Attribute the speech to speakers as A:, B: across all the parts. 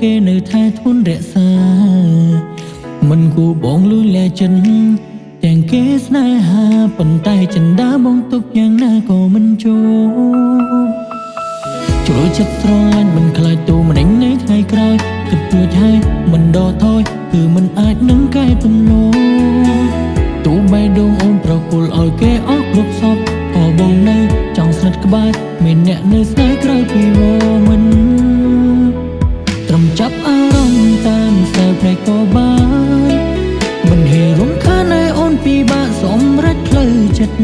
A: គេនៅថែធន់រក្សាមិនគួរបងលួចលែចិនទាំងគេស្នេហាប៉ុន្តែចិនដាបងទុកយ៉ាងណាក៏មិនចូលជ្រុលចិត្តស្រឡាញ់មិនខ្លាចទូម្ដេចនៃថ្ងៃក្រោយគិតរួចហើយមិនដកថយគឺមិនអាចនឹងកែទំលោទូបេះដូងអូនប្រគល់ឲ្យគេអស់គ្រប់សពក៏បងនៅចង់ស្និទ្ធក្បែរមានអ្នកនៅស្នេហ៍ក្រៅពីវមិនត្រឹមចាប់អារម្មណ៍តាមខ្សែភ្នែកក៏បានមិនហេរំខានឲ្យអូនពិបាកសម្រេចផ្លូវចិត្ត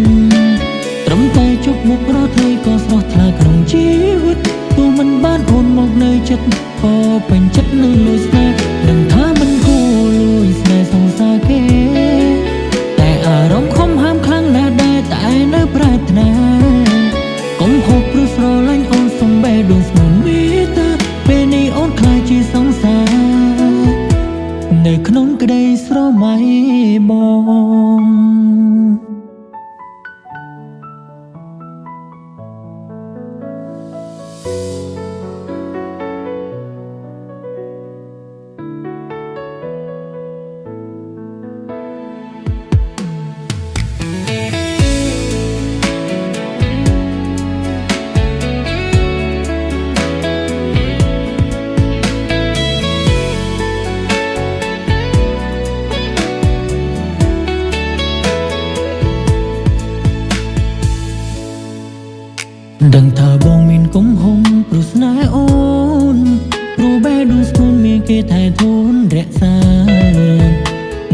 A: ត្រឹមតែជប់មុខរត់ហើយក៏ស្រស់ថ្លាក្នុងជីវិតទោះមិនបានអូនមកនៅចិត្តក៏ពេញចិត្តនឹងលួចស្នេហ៍ដឹងថាមិនគួរលួចស្នេហ៍សង្សារគេតែអារម្មណ៍ខំហាមខ្លាំងណាស់ដែរតែនៅប្រាថ្នាកុំហូបព្រោះស្រឡាញ់អូនសំបែដូនស្មុនមីតាពេលនេះអូនខ្លាចជាសង្សារនៅក្នុងក្តីស្រមៃបងដឹងថាបងមានកំហុសព្រោះស្នេហ៍អូនព្រោះបេះដូងស្គនមានគេថែធន់រក្សា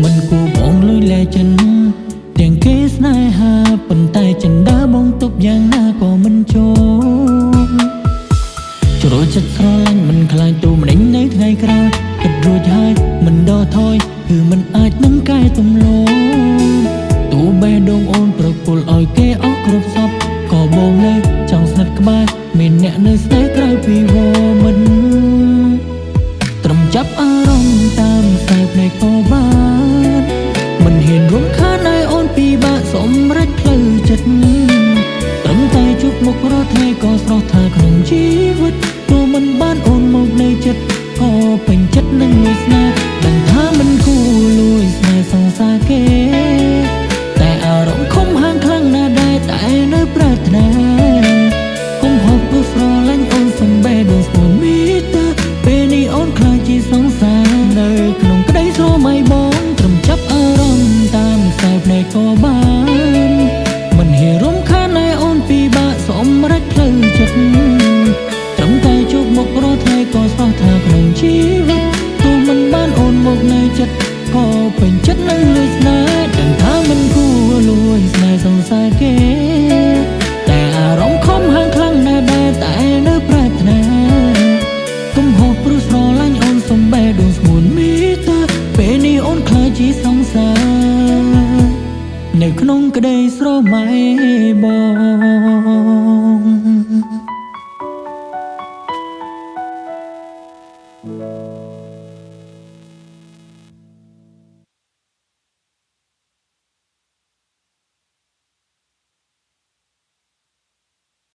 A: មិនគួរបងលួចលែចិនទាំងគេស្នេហាប៉ុន្តែចិនដាបងទុកយ៉ាងណាក៏មិនចូលជ្រុលចិត្តស្រឡាញ់មិនខ្លាចទូម្ដេចនៅថ្ងៃក្រោយគិតរួចហើយមិនដកថយគឺមិនអាចនឹងកែទំលោទូបេះដូងអូនប្រគល់ឲ្យគេអស់គ្រប់សពក៏បងនៅចង់ស្និទ្ធក្បែរមានអ្នកនៅស្នេហ៍ក្រៅពីវមិនត្រឹមចាប់អារម្មណ៍តាមខ្សែភ្នែកក៏បានមិនហ៊ានរំខានឲ្យអូនពិបាកសម្រេចផ្លូវចិត្តត្រឹមតែជប់មុខរត់ថ្ងៃក៏ស្រស់ថ្លាក្នុងជីវិតទោះមិនបានអូនមកនៅចិត្តក៏ពេញចិត្តនឹងលួចស្នេហ៍ដឹងថាមិនគួរលួចស្នេហ៍សង្សារគេតែអារម្មណ៍ខំហាងខ្លាំងណាស់ដែរតែនៅប្រាថ្នាកុំហូបព្រោះស្រឡាញ់អូនសំបែដូនស្មុនមីតាពេលនេះអូនខ្លាចជាសង្សារនៅក្នុងក្តីស្រមៃបងត្រឹមចាប់អារម្មណ៍តាមខ្សែភ្នែកក៏បានមិនហេរំខានឲ្យអូនពិបាកសម្រេចផ្លូវចិត្តត្រឹមតែជួបមុខរាល់ថ្ងៃក៏ស្រស់ថ្លាក្នុងជីវិតទោះមិនបានអូនមកនៅចិត្តក៏ពេញចិត្តនឹងលួចស្នេហ៍ដឹងថាមិនគួរលួចស្នេហ៍សង្សារគេតែអារម្មណ៍ខំហាងខ្លាំងណាស់ដែរតែនៅប្រាថ្នាកុំហូបព្រោះស្រឡាញ់អូនសំបែដូនស្មុនមីតាពេលនេះអូនខ្លាចជាសង្សារនៅក្នុងក្តីស្រមៃបង